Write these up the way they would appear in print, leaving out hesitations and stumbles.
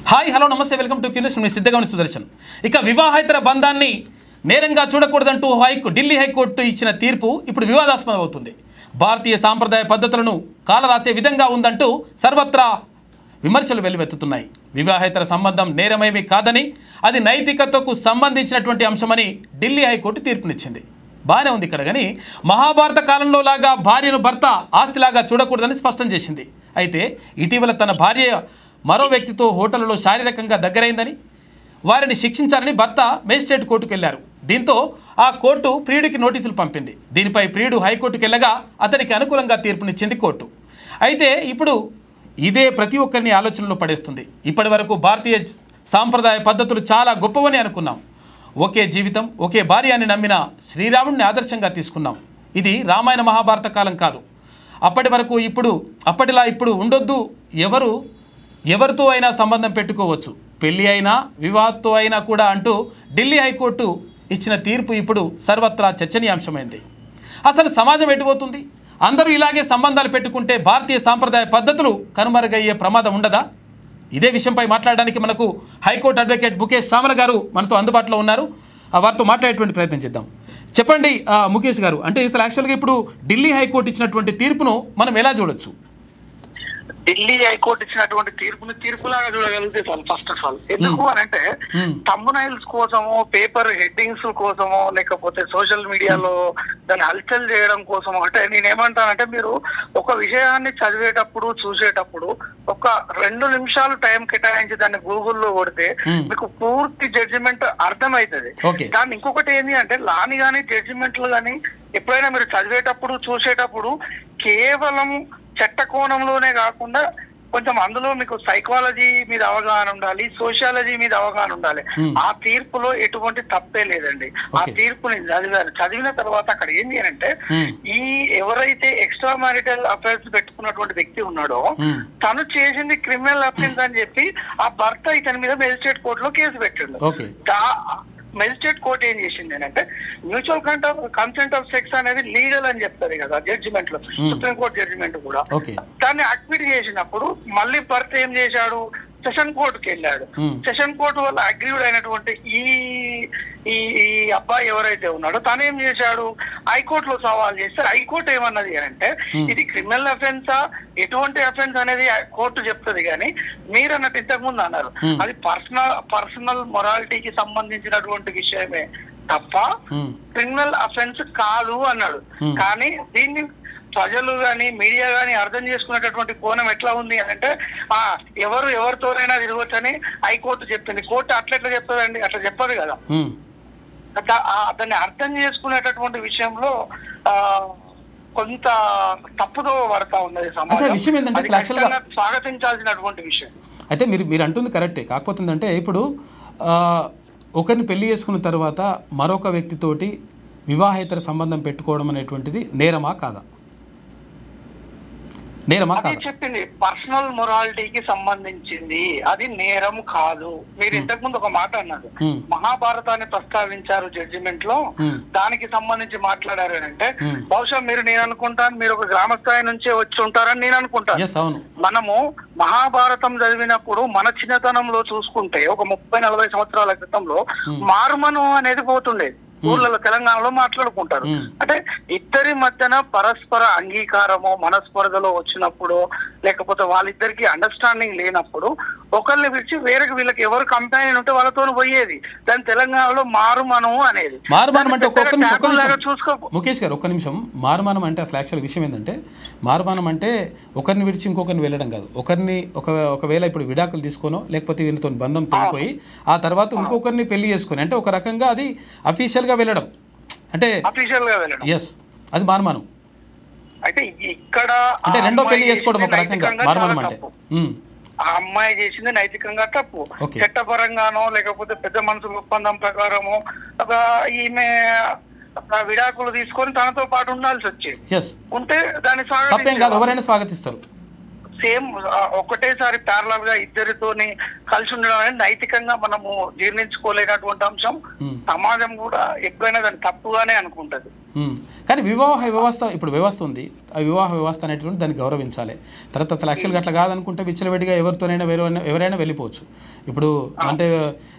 Hi hello నమస్తే welcome to Q News. మీ సిద్ధగమని సుదర్శన్. ఇక వివాహేతర బంధాన్ని నేరంగా చూడకూడదంటూ ఢిల్లీ హైకోర్టు ఇచ్చిన తీర్పు ఇప్పుడు వివాదాస్పదం అవుతుంది. భారతీయ సాంప్రదాయ పద్ధతులను కాలరాసే విధంగా ఉందంటూ సర్వత్రా విమర్శలు వెల్లువెత్తుతున్నాయి. వివాహేతర సంబంధం నేరమేమీ కాదని, అది నైతికతకు సంబంధించినటువంటి అంశమని ఢిల్లీ హైకోర్టు తీర్పునిచ్చింది. బాగానే ఉంది ఇక్కడ, కానీ మహాభారత కాలంలో లాగా భార్యను భర్త ఆస్తిలాగా చూడకూడదని స్పష్టం చేసింది. అయితే ఇటీవల తన భార్య మరో వ్యక్తితో హోటల్లో శారీరకంగా దగ్గరైందని, వారిని శిక్షించాలని భర్త మేజిస్ట్రేట్ కోర్టుకు వెళ్లారు. దీంతో ఆ కోర్టు ప్రియుడికి నోటీసులు పంపింది. దీనిపై ప్రియుడు హైకోర్టుకు వెళ్ళగా అతనికి అనుకూలంగా తీర్పునిచ్చింది కోర్టు. అయితే ఇప్పుడు ఇదే ప్రతి ఒక్కరిని ఆలోచనలో పడేస్తుంది. ఇప్పటి వరకు భారతీయ సాంప్రదాయ పద్ధతులు చాలా గొప్పవని అనుకున్నాం. ఒకే జీవితం, ఒకే భార్య అని నమ్మిన శ్రీరాముడిని ఆదర్శంగా తీసుకున్నాం. ఇది రామాయణ మహాభారత కాలం కాదు. అప్పటి వరకు అప్పటిలా ఇప్పుడు ఉండొద్దు. ఎవరితో అయినా సంబంధం పెట్టుకోవచ్చు, పెళ్ళి అయినా వివాహంతో అయినా కూడా అంటూ ఢిల్లీ హైకోర్టు ఇచ్చిన తీర్పు ఇప్పుడు సర్వత్రా చర్చనీయాంశమైంది. అసలు సమాజం ఎటుపోతుంది? అందరూ ఇలాగే సంబంధాలు పెట్టుకుంటే భారతీయ సాంప్రదాయ పద్ధతులు కనుమరుగయ్యే ప్రమాదం ఉండదా? ఇదే విషయంపై మాట్లాడడానికి మనకు హైకోర్టు అడ్వకేట్ ముఖేష్ సామల గారు మనతో అందుబాటులో ఉన్నారు. వారితో మాట్లాడేటువంటి ప్రయత్నం చేద్దాం. చెప్పండి ముఖేష్ గారు, అంటే అసలు యాక్చువల్గా ఇప్పుడు ఢిల్లీ హైకోర్టు ఇచ్చినటువంటి తీర్పును మనం ఎలా చూడొచ్చు? ఢిల్లీ హైకోర్టు ఇచ్చినటువంటి తీర్పులాగా చూడగలిగితే చాలు. ఫస్ట్ ఆఫ్ ఆల్ ఎందుకు అని అంటే, థంబ్నైల్స్ కోసమో, పేపర్ హెడ్డింగ్స్ కోసమో, లేకపోతే సోషల్ మీడియాలో దాన్ని హల్చల్ చేయడం కోసమో, అంటే నేనేమంటానంటే, మీరు ఒక విషయాన్ని చదివేటప్పుడు చూసేటప్పుడు ఒక 2 నిమిషాలు టైం కేటాయించి దాన్ని గూగుల్లో కొడితే మీకు పూర్తి జడ్జిమెంట్ అర్థమవుతుంది. దాన్ని ఇంకొకటి ఏంటి అంటే, లాని కానీ జడ్జిమెంట్లు కానీ ఎప్పుడైనా మీరు చదివేటప్పుడు చూసేటప్పుడు కేవలం చట్ట కోణంలోనే కాకుండా కొంచెం అందులో మీకు సైకాలజీ మీద అవగాహన ఉండాలి, సోషియాలజీ మీద అవగాహన ఉండాలి. ఆ తీర్పులో ఎటువంటి తప్పే లేదండి. ఆ తీర్పుని చదివిన తర్వాత అక్కడ ఏంటి అంటే, ఈ ఎవరైతే ఎక్స్ట్రా మ్యారిటల్ అఫైర్స్ పెట్టుకున్నటువంటి వ్యక్తి ఉన్నాడో తను చేసింది క్రిమినల్ అఫెన్స్ అని చెప్పి ఆ భర్త ఇతని మీద మెజిస్ట్రేట్ కోర్టులో కేసు పెట్టిండు. మెజిస్ట్రేట్ కోర్టు ఏం చేసింది అంటే, మ్యూచువల్ కన్సెంట్ ఆఫ్ సెక్స్ అనేది లీగల్ అని చెప్తుంది కదా జడ్జిమెంట్ లో, సుప్రీంకోర్టు జడ్జిమెంట్ కూడా. దాన్ని అడ్మిట్ చేసినప్పుడు మళ్ళీ భర్త ఏం చేశాడు, సెషన్ కోర్టుకి వెళ్ళాడు. సెషన్ కోర్టు వల్ల అగ్రీడ్ అయినటువంటి ఈ అబ్బాయి ఎవరైతే ఉన్నాడో తను ఏం చేశాడు, హైకోర్టులో సవాల్ చేస్తే హైకోర్టు ఏమన్నది అంటే, ఇది క్రిమినల్ అఫెన్సా ఎటువంటి అఫెన్స్ అనేది కోర్టు చెప్తుంది, కానీ మీరు అన్నట్టు ఇంతకు ముందు అన్నారు అది పర్సనల్ మొరాలిటీకి సంబంధించినటువంటి విషయమే తప్ప క్రిమినల్ అఫెన్స్ కాదు అన్నాడు. కానీ దీన్ని ప్రజలు గాని మీడియా గాని అర్థం చేసుకునేటటువంటి కోణం ఎట్లా ఉంది అంటే, ఎవరితోనైనా తిరగొచ్చని హైకోర్టు చెప్పింది. కోర్టు అట్లా చెప్తుందండి, అట్లా చెప్పదు కదా. దాన్ని అర్థం చేసుకునేటటువంటి విషయంలో కొంత తప్పుదో పడతా ఉన్నది సమాజం. స్వాగతించాల్సినటువంటి విషయం. అయితే మీరు అంటుంది కరెక్టే. కాకపోతే ఏంటంటే, ఇప్పుడు ఒకరిని పెళ్లి చేసుకున్న తర్వాత మరొక వ్యక్తితోటి వివాహేతర సంబంధం పెట్టుకోవడం అనేటువంటిది నేరమా కాదా? చెప్పింది పర్సనల్ మొరాలిటీకి సంబంధించింది, అది నేరం కాదు. మీరు ఇంతకు ముందు ఒక మాట అన్నారు, మహాభారతాన్ని ప్రస్తావించారు జడ్జిమెంట్ లో, దానికి సంబంధించి మాట్లాడారు అంటే, బహుశా నేను అనుకుంటాను మీరు ఒక గ్రామ స్థాయి నుంచే వచ్చి ఉంటారని నేను అనుకుంటాను. మనము మహాభారతం చదివినప్పుడు మన చిన్నతనంలో చూసుకుంటే ఒక 30-40 సంవత్సరాల క్రితంలో మార్మను అనేది పోతుండేది. ఊర్లలో తెలంగాణలో మాట్లాడుకుంటారు. అంటే ఇద్దరి మధ్యన పరస్పర అంగీకారమో మనస్పర్ధలో వచ్చినప్పుడు, లేకపోతే వాళ్ళిద్దరికి అండర్స్టాండింగ్ లేనప్పుడు ఒకరిని విడిచి వీళ్ళకి ఎవరు కంపెనీ ఉంటే వాళ్ళతో పోయేది. దాని తెలంగాణలో మారుమనం అనేది. మారుమానం అంటే ముఖేష్ గారు ఒక్క నిమిషం. మారుమానం అంటే అసలు యాక్చువల్ విషయం ఏంటంటే, మారుమానం అంటే ఒకరిని విడిచి ఇంకొకరిని వెళ్ళడం కాదు. ఒకవేళ ఇప్పుడు విడాకులు తీసుకోనో, లేకపోతే వీళ్ళతో బంధం తెగిపోయి ఆ తర్వాత ఇంకొకరిని పెళ్లి చేసుకొని, అంటే ఒక రకంగా అది అఫీషియల్ గా వెళ్ళడం, అంటే అది మారుమానం. అయితే ఇక్కడ అంటే రెండో పెళ్లి చేసుకోవడం ఒక రకంగా మారుమానం అంటే. ఆ అమ్మాయి చేసింది నైతికంగా తప్పు. చట్టపరంగానో లేకపోతే పెద్ద మనుషుల ఒప్పందం ప్రకారమో ఈమె విడాకులు తీసుకొని తనతో పాటు ఉండాల్సి వచ్చేది. ఉంటే దాన్ని ఎవరైనా స్వాగతిస్తారు. సేమ్ ఒకటేసారి ప్యారలల్ గా ఇద్దరితోని కలిసి ఉండడం అనేది నైతికంగా మనము జీర్ణించుకోలేనటువంటి అంశం. సమాజం కూడా ఎప్పుడైనా దాన్ని తప్పుగానే అనుకుంటది. కానీ వివాహ వ్యవస్థ ఇప్పుడు వ్యవస్థ ఉంది, ఆ వివాహ వ్యవస్థ అనేటువంటి దాన్ని గౌరవించాలి. తర్వాత అసలు యాక్చువల్గా అట్లా కాదనుకుంటే విచ్చలవిడిగా ఎవరితోనైనా ఎవరైనా వెళ్ళిపోవచ్చు. ఇప్పుడు అంటే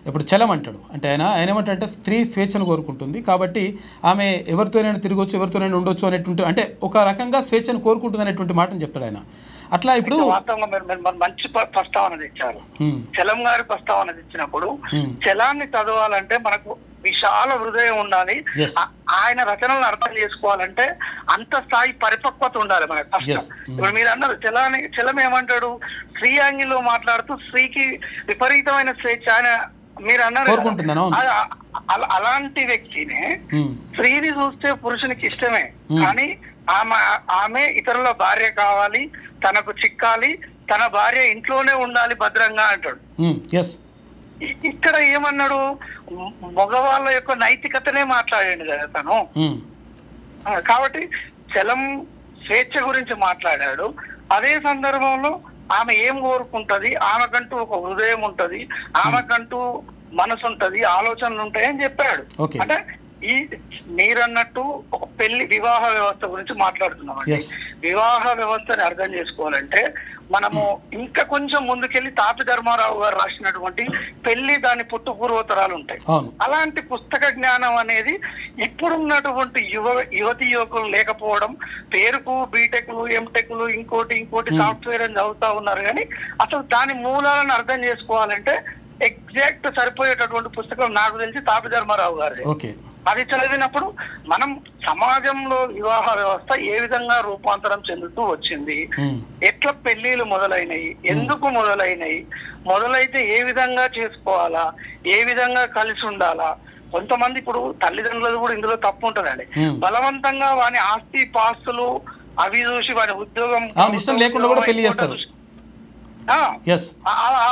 ఇప్పుడు చలం అంటాడు, అంటే ఆయన ఏమంటే స్త్రీ స్వేచ్ఛను కోరుకుంటుంది కాబట్టి ఆమె ఎవరితోనైనా తిరగొచ్చు, ఎవరితోనైనా ఉండొచ్చు అనేటువంటి, అంటే ఒక రకంగా స్వేచ్ఛను కోరుకుంటుంది అనేటువంటి మాటను చెప్తాడు ఆయన. అట్లా ఇప్పుడు వాస్తవంగా మీరు మంచి ప్రస్తావన తెచ్చారు. చలం గారి ప్రస్తావన తెచ్చినప్పుడు చలాన్ని చదవాలంటే మనకు విశాల హృదయం ఉండాలి. ఆయన రచనలను అర్థం చేసుకోవాలంటే అంత స్థాయి పరిపక్వత ఉండాలి మనకు కష్టం. ఇప్పుడు మీరు అన్నారు చలం ఏమంటాడు, స్త్రీ యాంగిల్లో మాట్లాడుతూ స్త్రీకి విపరీతమైన స్వేచ్ఛ ఆయన మీరు అన్నారు. అలాంటి వ్యక్తినే స్త్రీని చూస్తే పురుషునికి ఇష్టమే, కానీ ఆమె ఇతరుల భార్య కావాలి, తనకు చిక్కాలి, తన భార్య ఇంట్లోనే ఉండాలి భద్రంగా అంటాడు. ఇక్కడ ఏమన్నాడు, మగవాళ్ళ యొక్క నైతికతనే మాట్లాడాడు కదా తను. కాబట్టి చలం స్వేచ్ఛ గురించి మాట్లాడాడు. అదే సందర్భంలో ఆమె ఏం కోరుకుంటది, ఆమెకంటూ ఒక హృదయం ఉంటది, ఆమెకంటూ మనసు ఉంటది, ఆలోచనలు ఉంటాయని చెప్పాడు. అంటే ఈ మీరన్నట్టు ఒక వివాహ వ్యవస్థ గురించి మాట్లాడుతున్నాం. వివాహ వ్యవస్థని అర్థం చేసుకోవాలంటే మనము ఇంకా కొంచెం ముందుకెళ్లి తాపి ధర్మారావు గారు రాసినటువంటి పెళ్లి దాని పుట్టు పూర్వతరాలు ఉంటాయి. అలాంటి పుస్తక జ్ఞానం అనేది ఇప్పుడున్నటువంటి యువతి యువకులు లేకపోవడం, పేరుకు బీటెక్లు ఎంటెక్లు ఇంకోటి సాఫ్ట్వేర్ అని చదువుతా ఉన్నారు. కానీ అసలు దాని మూలాలను అర్థం చేసుకోవాలంటే ఎగ్జాక్ట్ సరిపోయేటటువంటి పుస్తకం నాకు తెలిసి తాపి ధర్మారావు గారి. అది చదివినప్పుడు మనం సమాజంలో వివాహ వ్యవస్థ ఏ విధంగా రూపాంతరం చెందుతూ వచ్చింది, ఎట్లా పెళ్లిళ్ళు మొదలైనవి, ఎందుకు మొదలైనవి, మొదలైతే ఏ విధంగా చేసుకోవాలా, ఏ విధంగా కలిసి ఉండాలా. కొంతమంది ఇప్పుడు తల్లిదండ్రులు కూడా ఇందులో తప్పు ఉంటుందండి. బలవంతంగా వాని ఆస్తి పాస్తులు అవి చూసి వాని ఉద్యోగం ఇష్టం లేకుండా కూడా పెళ్లి చేస్తారు.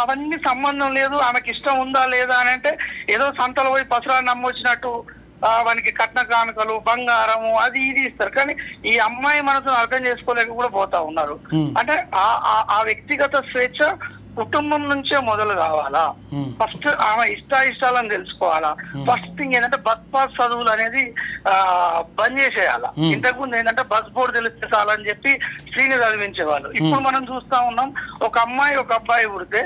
అవన్నీ సంబంధం లేదు, ఆమెకి ఇష్టం ఉందా లేదా అని అంటే ఏదో సంతలో పోయి పసురాన్ని నమ్మొచ్చినట్టు వానికి కట్న కానుకలు, బంగారము, అది ఇది ఇస్తారు. కానీ ఈ అమ్మాయి మనసును అర్థం చేసుకోలేక కూడా పోతా ఉన్నారు. అంటే ఆ వ్యక్తిగత స్వేచ్ఛ కుటుంబం నుంచే మొదలు కావాలా. ఫస్ట్ ఆమె ఇష్టాలను తెలుసుకోవాలా. ఫస్ట్ థింగ్ ఏంటంటే బస్ పాస్ చదువులు అనేది బంద్ చేసేయాలా. ఇంతకుముందు ఏంటంటే బస్ బోర్డు తెలిస్తే చాలని చెప్పి స్త్రీని చదివించేవాళ్ళు. ఇప్పుడు మనం చూస్తా ఉన్నాం, ఒక అమ్మాయి ఒక అబ్బాయి పుడితే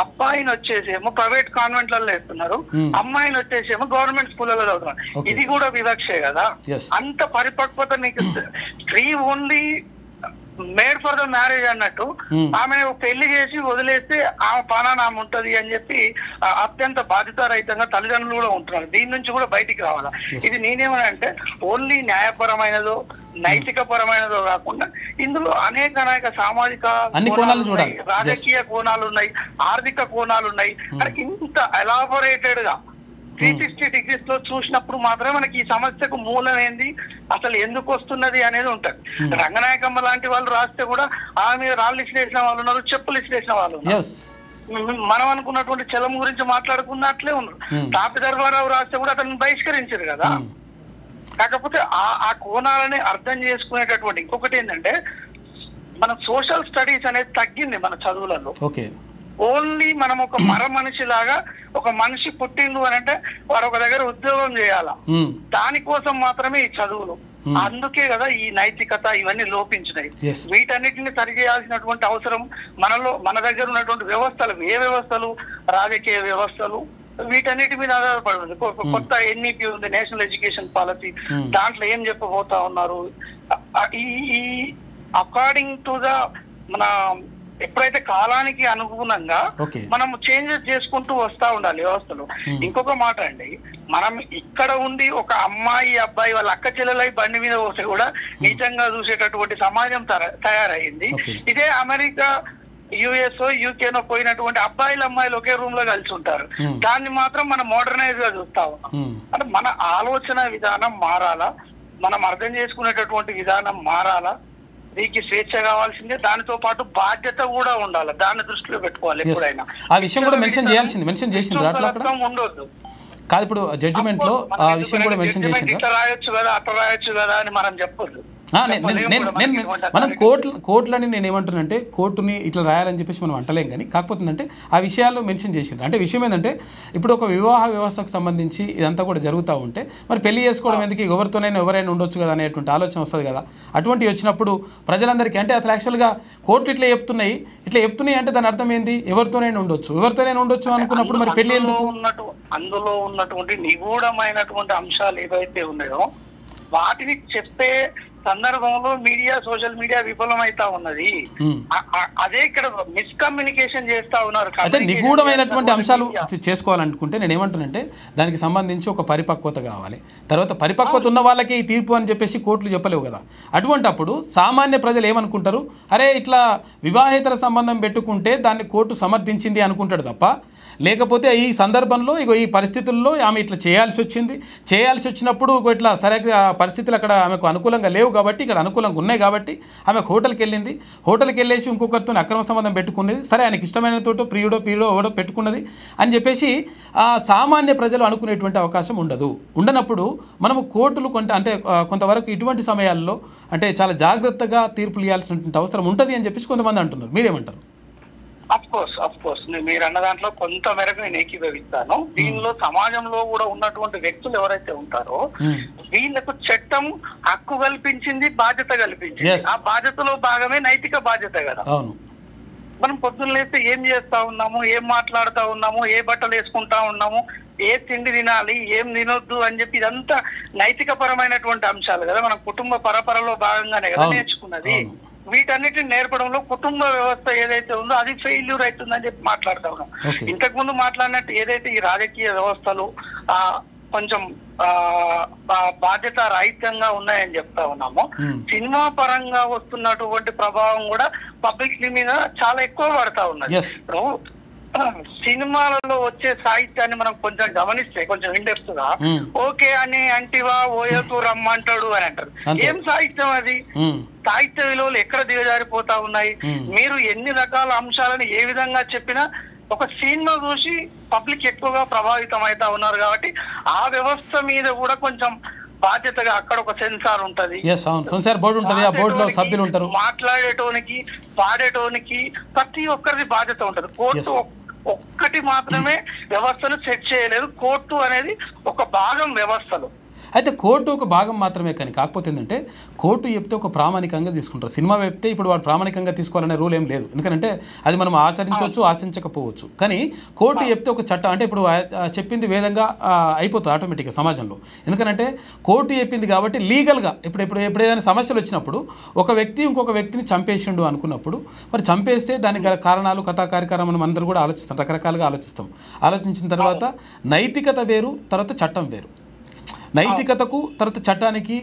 అబ్బాయిని వచ్చేసేమో ప్రైవేట్ కాన్వెంట్లలో వేస్తున్నారు, అమ్మాయిని వచ్చేసేమో గవర్నమెంట్ స్కూళ్ళలో చదువుతున్నారు. ఇది కూడా వివక్షే కదా. అంత పరిపక్వత నీకు స్త్రీ only made for the marriage అన్నట్టు ఆమె పెళ్లి చేసి వదిలేస్తే ఆమె పానాన ఆమె ఉంటది అని చెప్పి అత్యంత బాధ్యతారహితంగా తల్లిదండ్రులు కూడా ఉంటున్నారు. దీని నుంచి కూడా బయటికి రావాలా. ఇది నేనేమనంటే ఓన్లీ న్యాయపరమైనదో నైతిక పరమైనదో కాకుండా ఇందులో అనేక సామాజిక రాజకీయ కోణాలు ఉన్నాయి, ఆర్థిక కోణాలు ఉన్నాయి. ఇంత ఎలాబొరేటెడ్ గా 360 degrees లో చూసినప్పుడు మాత్రమే మనకి ఈ సమస్యకు మూలం ఏంది, అసలు ఎందుకు వస్తున్నది అనేది ఉంటది. రంగనాయకమ్మ లాంటి వాళ్ళు రాస్తే కూడా ఆమె రాళ్ళు ఇసిరేసిన వాళ్ళు ఉన్నారు, చెప్పులు ఇసిరేసిన వాళ్ళు ఉన్నారు. మనం అనుకున్నటువంటి చలం గురించి మాట్లాడుకున్నట్లే ఉన్నారు. తాపి ధర్మారావు రాస్తే కూడా అతన్ని బహిష్కరించారు కదా. కాకపోతే ఆ కోణాలని అర్థం చేసుకునేటటువంటి ఇంకొకటి ఏంటంటే మన సోషల్ స్టడీస్ అనేది తగ్గింది మన చదువులలో. ఓన్లీ మనం ఒక మనిషి లాగా ఒక మనిషి పుట్టిండు అని అంటే వాడు ఒక దగ్గర ఉద్యోగం చేయాలా, దానికోసం మాత్రమే ఈ చదువులు. అందుకే కదా ఈ నైతికత ఇవన్నీ లోపించినాయి. వీటన్నిటిని సరిచేయాల్సినటువంటి అవసరం మన దగ్గర ఉన్నటువంటి వ్యవస్థలు, ఏ వ్యవస్థలు, రాజకీయ వ్యవస్థలు, వీటన్నిటి మీద ఆధారపడి ఉంది. కొత్త ఎన్ఈపీ ఉంది, నేషనల్ ఎడ్యుకేషన్ పాలసీ. దాంట్లో ఏం చెప్పబోతా ఉన్నారు, ఈ అకార్డింగ్ టు ద మన ఎప్పుడైతే కాలానికి అనుగుణంగా మనం చేంజెస్ చేసుకుంటూ వస్తా ఉండాలి వ్యవస్థలో. ఇంకొక మాట అండి, మనం ఇక్కడ ఉండి ఒక అమ్మాయి అబ్బాయి వాళ్ళ అక్క చెల్లెలై బండి మీద వస్తే కూడా నీచంగా చూసేటటువంటి సమాజం తయారైంది. ఇదే అమెరికా, యుఎస్, యూకేనో పోయినటువంటి అబ్బాయిలు అమ్మాయిలు ఒకే రూమ్ లో కలిసి ఉంటారు. దాన్ని మాత్రం మనం మోడర్నైజ్ గా చూస్తా ఉన్నాం. అంటే మన ఆలోచన విధానం మారాలా, మనం అర్థం చేసుకునేటటువంటి విధానం మారాలా. నీకు స్వేచ్ఛ కావాల్సిందే, దానితో పాటు బాధ్యత కూడా ఉండాలి. దాన్ని దృష్టిలో పెట్టుకోవాలి ఎప్పుడైనా. ఆ విషయం కూడా మెన్షన్ చేయాల్సింది ఉండొద్దు కాదు. ఇప్పుడు జడ్జిమెంట్ లో ఆ విషయం కూడా మెన్షన్ చేసింది. ఇట్లా రాయొచ్చు కదా, అట్లా రాయొచ్చు కదా అని మనం చెప్పొద్దు. మనం కోర్టులని నేను ఏమంటున్నానంటే కోర్టుని ఇట్లా రాయాలని చెప్పేసి మనం అంటలేం కానీ కాకపోతే అంటే ఆ విషయాల్లో మెన్షన్ చేసిండ్రు. అంటే విషయం ఏంటంటే ఇప్పుడు ఒక వివాహ వ్యవస్థకు సంబంధించి ఇదంతా కూడా జరుగుతూ ఉంటే మరి పెళ్లి చేసుకోవడం ఎందుకు ఎవరితోనైనా ఎవరైనా ఉండొచ్చు కదా అనేటువంటి ఆలోచన వస్తుంది కదా. అటువంటివి వచ్చినప్పుడు ప్రజలందరికీ అంటే అసలు యాక్చువల్గా కోర్టు ఇట్లా చెప్తున్నాయి అంటే దాని అర్థం ఏంది, ఎవరితోనైనా ఉండొచ్చు అనుకున్నప్పుడు మరి పెళ్లి ఎందుకు? అందులో ఉన్నటువంటి నిగూఢమైనటువంటి అంశాలు ఏవైతే ఉన్నాయో వాటిని చెప్పే సందర్భంలో సోషల్ మీడియా విఫలమైతా ఉన్నది. అదే ఇక్కడ మిస్కమ్యూనికేషన్ చేస్తా ఉన్నారు. అయితే నిగూఢమైనటువంటి అంశాలు చేసుకోవాలనుకుంటే నేను ఏమంటానంటే దానికి సంబంధించి ఒక పరిపక్వత కావాలి. తర్వాత పరిపక్వత ఉన్న వాళ్ళకి ఈ తీర్పు అని చెప్పేసి కోర్టులు చెప్పలేవు కదా. అటువంటి అప్పుడు సామాన్య ప్రజలు ఏమనుకుంటారు, అరే ఇట్లా వివాహేతర సంబంధం పెట్టుకుంటే దాన్ని కోర్టు సమర్థించింది అనుకుంటాడు తప్ప, లేకపోతే ఈ సందర్భంలో ఈ పరిస్థితుల్లో ఆమె ఇట్లా చేయాల్సి వచ్చినప్పుడు ఇట్లా సరే పరిస్థితులు అక్కడ ఆమెకు అనుకూలంగా లేవు కాబట్టి ఇక్కడ అనుకూలంగా ఉన్నాయి కాబట్టి ఆమె హోటల్కి వెళ్ళేసి ఇంకొకరితో అక్రమ సంబంధం పెట్టుకున్నది, సరే ఆయనకి ఇష్టమైన తోటో ప్రియుడో ఎవడో పెట్టుకున్నది అని చెప్పేసి సామాన్య ప్రజలు అనుకునేటువంటి అవకాశం ఉండనప్పుడు మనము కోర్టులు కొంతవరకు ఇటువంటి సమయాల్లో అంటే చాలా జాగ్రత్తగా తీర్పులు ఇవ్వాల్సినటువంటి అవసరం ఉంటుంది అని చెప్పేసి కొంతమంది అంటున్నారు. మీరేమంటారు? అఫ్ కోర్స్ మీరు అన్న దాంట్లో కొంత మేరకు నేను ఏకీభవిస్తాను. దీనిలో సమాజంలో కూడా ఉన్నటువంటి వ్యక్తులు ఎవరైతే ఉంటారో వీళ్ళకు చట్టం హక్కు కల్పించింది, బాధ్యత కల్పించింది. ఆ బాధ్యతలో భాగమే నైతిక బాధ్యత కదా. మనం పొద్దున్న లేస్తే ఏం చేస్తా ఉన్నాము, ఏం మాట్లాడుతూ ఉన్నాము, ఏ బట్టలు వేసుకుంటా ఉన్నాము, ఏ తిండి తినాలి, ఏం తినొద్దు అని చెప్పి ఇదంతా నైతిక పరమైనటువంటి అంశాలు కదా. మనం కుటుంబ పరపరలో భాగంగానే కదా నేర్చుకున్నది. వీటన్నిటిని నేర్పడంలో కుటుంబ వ్యవస్థ ఏదైతే ఉందో అది ఫెయిల్యూర్ అవుతుందని చెప్పి మాట్లాడుతూ ఉన్నాం. ఇంతకు ముందు మాట్లాడినట్టు ఏదైతే ఈ రాజకీయ వ్యవస్థలు కొంచెం బాధ్యత రాహిత్యంగా ఉన్నాయని చెప్తా ఉన్నాము. సినిమా పరంగా వస్తున్నటువంటి ప్రభావం కూడా పబ్లిక్ మీద చాలా ఎక్కువ పడతా ఉన్నది. ఇప్పుడు సినిమాలలో వచ్చే సాహిత్యాన్ని మనం కొంచెం గమనిస్తే కొంచెం ఇండెప్త్ గా ఓకే అని అంటివా ఓయకు రమ్మంటాడు అని అంటారు. ఏం సాహిత్యం అది? సాహిత్య విలువలు ఎక్కడ దిగజారిపోతా ఉన్నాయి? మీరు ఎన్ని రకాల అంశాలను ఏ విధంగా చెప్పినా ఒక సినిమా చూసి పబ్లిక్ ఎక్కువగా ప్రభావితం అవుతా ఉన్నారు కాబట్టి ఆ వ్యవస్థ మీద కూడా కొంచెం బాధ్యతగా అక్కడ ఒక సెన్సార్ ఉంటది, మాట్లాడేటోనికి పాడేటోనికి ప్రతి ఒక్కరిది బాధ్యత ఉంటది. కోర్టు ఒక్కటి మాత్రమే వ్యవస్థను సెట్ చేయలేదు. కోర్టు అనేది ఒక భాగం వ్యవస్థలో. అయితే కోర్టు ఒక భాగం మాత్రమే కానీ కాకపోతే ఏంటంటే కోర్టు చెప్తే ఒక ప్రామాణికంగా తీసుకుంటారు. సినిమా చెప్తే ఇప్పుడు వాడు ప్రామాణికంగా తీసుకోవాలనే రూల్ ఏం లేదు. ఎందుకంటే అది మనం ఆచరించవచ్చు, ఆచరించకపోవచ్చు. కానీ కోర్టు చెప్తే ఒక చట్టం అంటే ఇప్పుడు చెప్పింది వేదంగా అయిపోతుంది ఆటోమేటిక్గా సమాజంలో. ఎందుకంటే కోర్టు చెప్పింది కాబట్టి లీగల్గా ఇప్పుడు ఏదైనా సమస్యలు వచ్చినప్పుడు ఒక వ్యక్తి ఇంకొక వ్యక్తిని చంపేసిండు అనుకున్నప్పుడు మరి చంపేస్తే దానికి గల కారణాలు కథా కార్యక్రమం మనం అందరూ కూడా ఆలోచిస్తాం, రకరకాలుగా ఆలోచించిన తర్వాత నైతికత వేరు, తర్వాత చట్టం వేరు. నైతికతకు తర్వాత చట్టానికి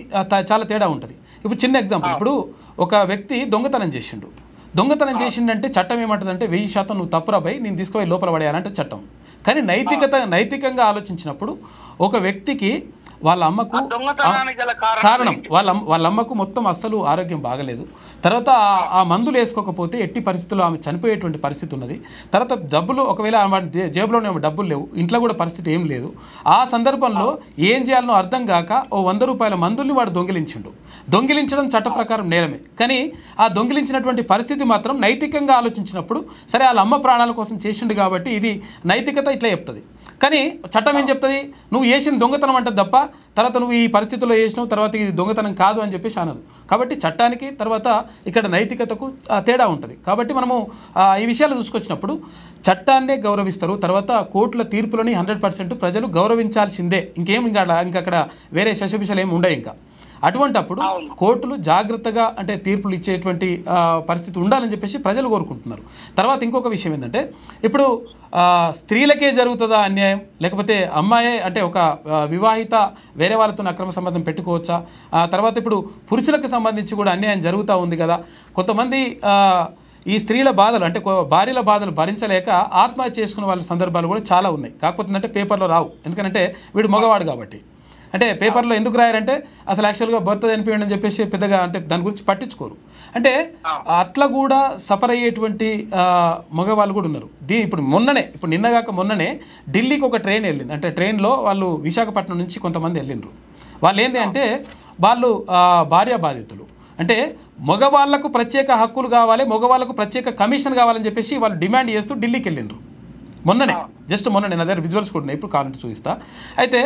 చాలా తేడా ఉంటుంది. ఇప్పుడు చిన్న ఎగ్జాంపుల్, ఇప్పుడు ఒక వ్యక్తి దొంగతనం చేసిండంటే చట్టం ఏమంటుందంటే 1000% నువ్వు తప్పురాబై నేను తీసుకుపోయి లోపల పడేయాలంటే చట్టం. కానీ నైతికంగా ఆలోచించినప్పుడు ఒక వ్యక్తికి వాళ్ళ అమ్మకు కారణం వాళ్ళ అమ్మకు మొత్తం అస్సలు ఆరోగ్యం బాగలేదు, తర్వాత ఆ మందులు వేసుకోకపోతే ఎట్టి పరిస్థితుల్లో ఆమె చనిపోయేటువంటి పరిస్థితి ఉన్నది. తర్వాత డబ్బులు ఒకవేళ జేబులోనే డబ్బులు లేవు, ఇంట్లో కూడా పరిస్థితి ఏం లేదు. ఆ సందర్భంలో ఏం చేయాలనో అర్థం కాక ఓ 100 రూపాయల మందుల్ని వాడు దొంగిలించడం చట్ట ప్రకారం నేరమే. కానీ ఆ దొంగిలించినటువంటి పరిస్థితి మాత్రం నైతికంగా ఆలోచించినప్పుడు సరే వాళ్ళ అమ్మ ప్రాణాల కోసం చేసిండు కాబట్టి ఇది నైతికత ఇట్లా చెప్తుంది. కానీ చట్టం ఏం చెప్తుంది, నువ్వు చేసిన దొంగతనం అంటది తప్ప తర్వాత నువ్వు ఈ పరిస్థితుల్లో చేసినావు తర్వాత ఇది దొంగతనం కాదు అని చెప్పేసి అనదు. కాబట్టి చట్టానికి తర్వాత ఇక్కడ నైతికతకు తేడా ఉంటుంది. కాబట్టి మనము ఈ విషయాలు చూసుకొచ్చినప్పుడు చట్టాన్నే గౌరవిస్తారు, తర్వాత కోర్టుల తీర్పులని 100% ప్రజలు గౌరవించాల్సిందే. ఇంకక్కడ వేరే శశభిషలు ఏమి ఉండవు. ఇంకా అటువంటప్పుడు కోర్టులు జాగ్రత్తగా అంటే తీర్పులు ఇచ్చేటువంటి పరిస్థితి ఉండాలని చెప్పేసి ప్రజలు కోరుకుంటున్నారు. తర్వాత ఇంకొక విషయం ఏంటంటే ఇప్పుడు స్త్రీలకే జరుగుతుందా అన్యాయం, లేకపోతే అమ్మాయే అంటే ఒక వివాహిత వేరే వాళ్ళతో అక్రమ సంబంధం పెట్టుకోవచ్చా? తర్వాత ఇప్పుడు పురుషులకు సంబంధించి కూడా అన్యాయం జరుగుతూ ఉంది కదా. కొంతమంది ఈ స్త్రీల బాధలు అంటే భార్యల బాధలు భరించలేక ఆత్మహత్య చేసుకునే వాళ్ళ సందర్భాలు కూడా చాలా ఉన్నాయి. కాకపోతే అంటే పేపర్లో రావు, ఎందుకంటే వీడు మగవాడు కాబట్టి. అంటే పేపర్లో ఎందుకు రాయారంటే అసలు యాక్చువల్గా భర్త చనిపోయాడని చెప్పేసి పెద్దగా అంటే దాని గురించి పట్టించుకోరు. అట్లా కూడా సఫర్ అయ్యేటువంటి మగవాళ్ళు కూడా ఉన్నారు. ఇప్పుడు నిన్నగాక మొన్ననే ఢిల్లీకి ఒక ట్రైన్ వెళ్ళింది. అంటే ట్రైన్లో వాళ్ళు విశాఖపట్నం నుంచి కొంతమంది వెళ్ళిండ్రు. వాళ్ళు ఏంటి అంటే వాళ్ళు భార్య బాధితులు. అంటే మగవాళ్లకు ప్రత్యేక హక్కులు కావాలి, మగవాళ్లకు ప్రత్యేక కమిషన్ కావాలని చెప్పేసి వాళ్ళు డిమాండ్ చేస్తూ ఢిల్లీకి వెళ్ళిండ్రు మొన్ననే, జస్ట్ మొన్ననే. నా దగ్గర విజువల్స్ కూడా ఉన్నాయి, ఇప్పుడు కావాలంటే చూపిస్తా. అయితే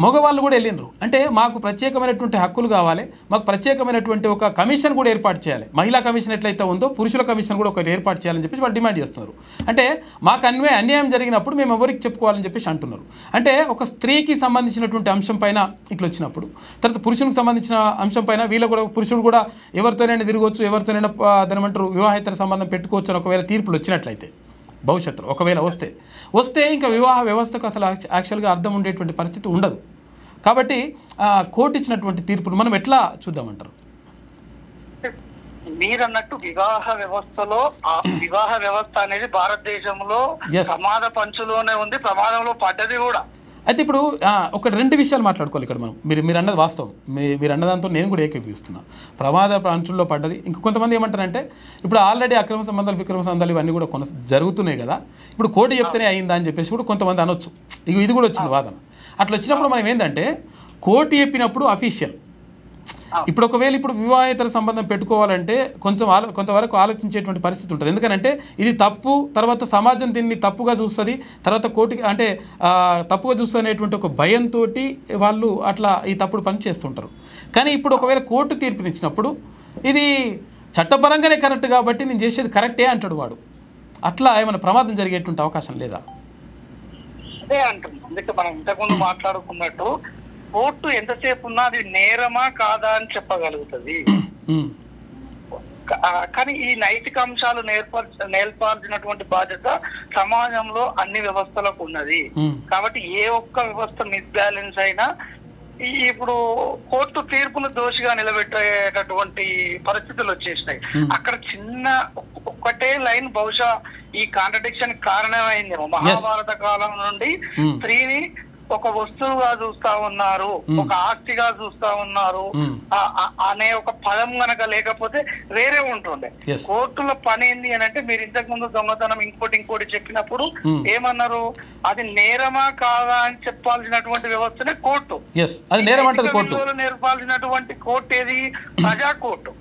మగవాళ్ళు కూడా వెళ్ళిండ్రు. అంటే మాకు ప్రత్యేకమైనటువంటి హక్కులు కావాలి, మాకు ప్రత్యేకమైనటువంటి ఒక కమిషన్ కూడా ఏర్పాటు చేయాలి, మహిళా కమిషన్ ఎట్లయితే ఉందో పురుషుల కమిషన్ కూడా ఒకటి ఏర్పాటు చేయాలని చెప్పేసి వాళ్ళు డిమాండ్ చేస్తున్నారు. అంటే మాకు అన్యాయం జరిగినప్పుడు మేము ఎవరికి చెప్పుకోవాలని చెప్పేసి అంటున్నారు. అంటే ఒక స్త్రీకి సంబంధించినటువంటి అంశం పైన ఇట్లా వచ్చినప్పుడు, తర్వాత పురుషునికి సంబంధించిన అంశం పైన వీళ్ళు కూడా, పురుషుడు కూడా ఎవరితోనైనా తిరగవచ్చు, ఎవరితోనైనా దానిమంటారు వివాహేతర సంబంధం పెట్టుకోవచ్చు అని ఒకవేళ తీర్పులు వచ్చినట్లయితే భవిష్యత్తులో ఒకవేళ వస్తే ఇంకా వివాహ వ్యవస్థకు అసలు యాక్చువల్గా అర్థం ఉండేటువంటి పరిస్థితి ఉండదు. కాబట్టి కోర్టు ఇచ్చినటువంటి తీర్పును మనం ఎట్లా చూద్దామంటారు? మీరన్నట్టు వివాహ వ్యవస్థలో వివాహ వ్యవస్థ అనేది భారతదేశంలో ప్రమాద పంచులోనే ఉంది, ప్రమాదంలో పడ్డది కూడా. అయితే ఇప్పుడు ఒక 2 విషయాలు మాట్లాడుకోవాలి ఇక్కడ మనం. మీరు అన్నది వాస్తవం, మీరు అన్నదాంతో నేను కూడా ఏకీభవిస్తున్నా. ప్రమాద అంచుల్లో పడ్డది. ఇంక కొంతమంది ఏమంటారంటే ఇప్పుడు ఆల్రెడీ అక్రమ సంబంధాలు విక్రమ సంబంధాలు ఇవన్నీ కూడా జరుగుతున్నాయి కదా, ఇప్పుడు కోర్టు చెప్తేనే అయిందా అని చెప్పేసి కూడా కొంతమంది అనొచ్చు. ఇది కూడా వచ్చింది వాదన. అట్లా వచ్చినప్పుడు మనం ఏంటంటే కోర్టు చెప్పినప్పుడు అఫీషియల్. ఇప్పుడు ఒకవేళ ఇప్పుడు వివాహేతర సంబంధం పెట్టుకోవాలంటే కొంతవరకు ఆలోచించేటువంటి పరిస్థితి ఉంటుంది. ఎందుకంటే ఇది తప్పు, తర్వాత సమాజం దీన్ని తప్పుగా చూస్తుంది, తర్వాత కోర్టుకి అంటే తప్పుగా చూస్తున్నటువంటి ఒక భయంతో వాళ్ళు అట్లా ఈ తప్పుడు పని చేస్తుంటారు. కానీ ఇప్పుడు ఒకవేళ కోర్టు తీర్పునిచ్చినప్పుడు ఇది చట్టపరంగానే కరెక్ట్ కాబట్టి నేను చేసేది కరెక్టే అంటాడు వాడు. అట్లా ఏమైనా ప్రమాదం జరిగేటువంటి అవకాశం లేదా? అదే అంటుంది. అందుకే మనం ఇంతకుముందు మాట్లాడుకున్నట్టు కోర్టు ఎంతసేపు ఉన్నా అది నేరమా కాదా అని చెప్పగలుగుతుంది. కానీ ఈ నైతిక అంశాలు నేర్పాల్సినటువంటి బాధ్యత సమాజంలో అన్ని వ్యవస్థలకు ఉన్నది. కాబట్టి ఏ ఒక్క వ్యవస్థ మిస్బ్యాలెన్స్ అయినా ఇప్పుడు కోర్టు తీర్పును దోషిగా నిలబెట్టేటటువంటి పరిస్థితులు వచ్చేసినాయి. అక్కడ చిన్న ఒక్కటే లైన్ బహుశా ఈ కాంట్రడిక్షన్ కారణమైందేమో. మహాభారత కాలం నుండి స్త్రీని ఒక వస్తువుగా చూస్తా ఉన్నారు, ఒక ఆస్తిగా చూస్తా ఉన్నారు అనే ఒక పదం గనక లేకపోతే వేరే ఉంటుండే. కోర్టుల పని ఏంది అని అంటే, మీరు ఇంతకు ముందు దొంగతనం ఇంకోటి చెప్పినప్పుడు ఏమన్నారు, అది నేరమా కాదా అని చెప్పాల్సినటువంటి వ్యవస్థనే కోర్టు. నేర్పాల్సినటువంటి కోర్టు ఏది? ప్రజా కోర్టు.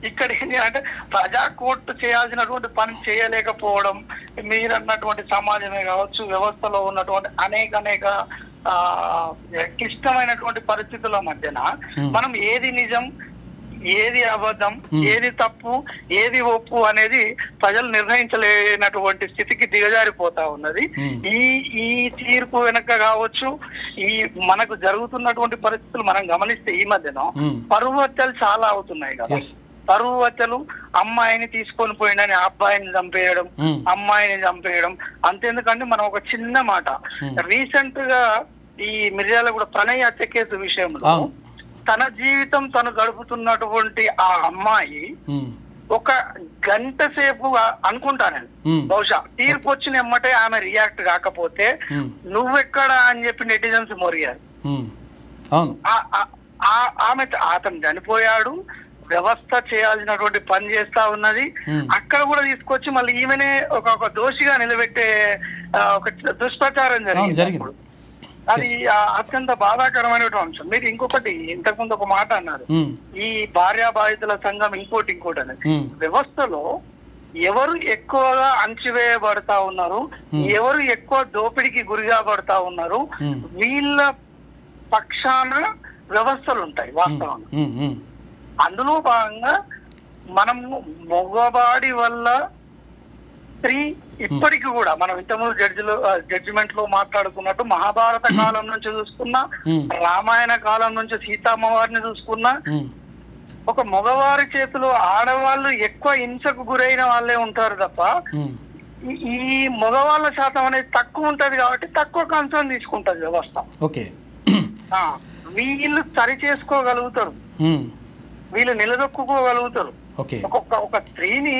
ఇక్కడ ఏంటి అంటే ప్రజా కోర్టు చేయాల్సినటువంటి పని చేయలేకపోవడం, మీరన్నటువంటి సమాజమే కావచ్చు, వ్యవస్థలో ఉన్నటువంటి అనేక క్లిష్టమైనటువంటి పరిస్థితుల మధ్యన మనం ఏది నిజం, ఏది అబద్ధం, ఏది తప్పు, ఏది ఒప్పు అనేది ప్రజలు నిర్ణయించలేనటువంటి స్థితికి దిగజారిపోతా ఉన్నది. ఈ తీర్పు వెనక కావచ్చు, ఈ మనకు జరుగుతున్నటువంటి పరిస్థితులు మనం గమనిస్తే ఈ మధ్యన పరువు హత్యలు చాలా అవుతున్నాయి కదా. పరువు హత్యలు, అమ్మాయిని తీసుకొని పోయిందని అబ్బాయిని చంపేయడం, అమ్మాయిని చంపేయడం. అంతేందుకంటే మనం ఒక చిన్న మాట, రీసెంట్ గా ఈ మిర్యాలగూడ ప్రణయ్ హత్య కేసు విషయంలో తన జీవితం తను గడుపుతున్నటువంటి ఆ అమ్మాయి ఒక గంట సేపు అనుకుంటానండి, బహుశా తీర్పు వచ్చిన ఎమ్మటే ఆమె రియాక్ట్ కాకపోతే నువ్వెక్కడా అని చెప్పి నెటిజన్స్ మొరిగారు. ఆమె అతను చనిపోయాడు, వ్యవస్థ చేయాల్సినటువంటి పని చేస్తా ఉన్నది. అక్కడ కూడా తీసుకొచ్చి మళ్ళీ ఈమెనే ఒక దోషిగా నిలబెట్టే ఒక దుష్ప్రచారం జరిగింది. అది అత్యంత బాధాకరమైనటువంటి అంశం. మీరు ఇంకొకటి ఇంతకుముందు ఒక మాట అన్నారు, ఈ భార్యాబాధితుల సంఘం ఇంకోటి అనేది. వ్యవస్థలో ఎవరు ఎక్కువగా అణచివేయబడతా ఉన్నారు, ఎవరు ఎక్కువ దోపిడీకి గురిగా పడతా ఉన్నారు, వీళ్ళ పక్షాన వ్యవస్థలు ఉంటాయి వాస్తవంగా. అందులో భాగంగా మనము మగవాడి వల్ల స్త్రీ ఇప్పటికి కూడా మనం ఇంతకుముందు జడ్జిమెంట్ లో మాట్లాడుకున్నట్టు మహాభారత కాలం నుంచి చూసుకున్నా, రామాయణ కాలం నుంచి సీతమ్మవారిని చూసుకున్నా, ఒక మగవారి చేతిలో ఆడవాళ్ళు ఎక్కువ హింసకు గురైన వాళ్ళే ఉంటారు తప్ప ఈ మగవాళ్ళ శాతం అనేది తక్కువ ఉంటది కాబట్టి తక్కువ కన్సర్న్ తీసుకుంటది వ్యవస్థ. వీళ్ళు సరి చేసుకోగలుగుతారు, వీళ్ళు నిలదొక్కుకోగలుగుతారు. ఒక స్త్రీని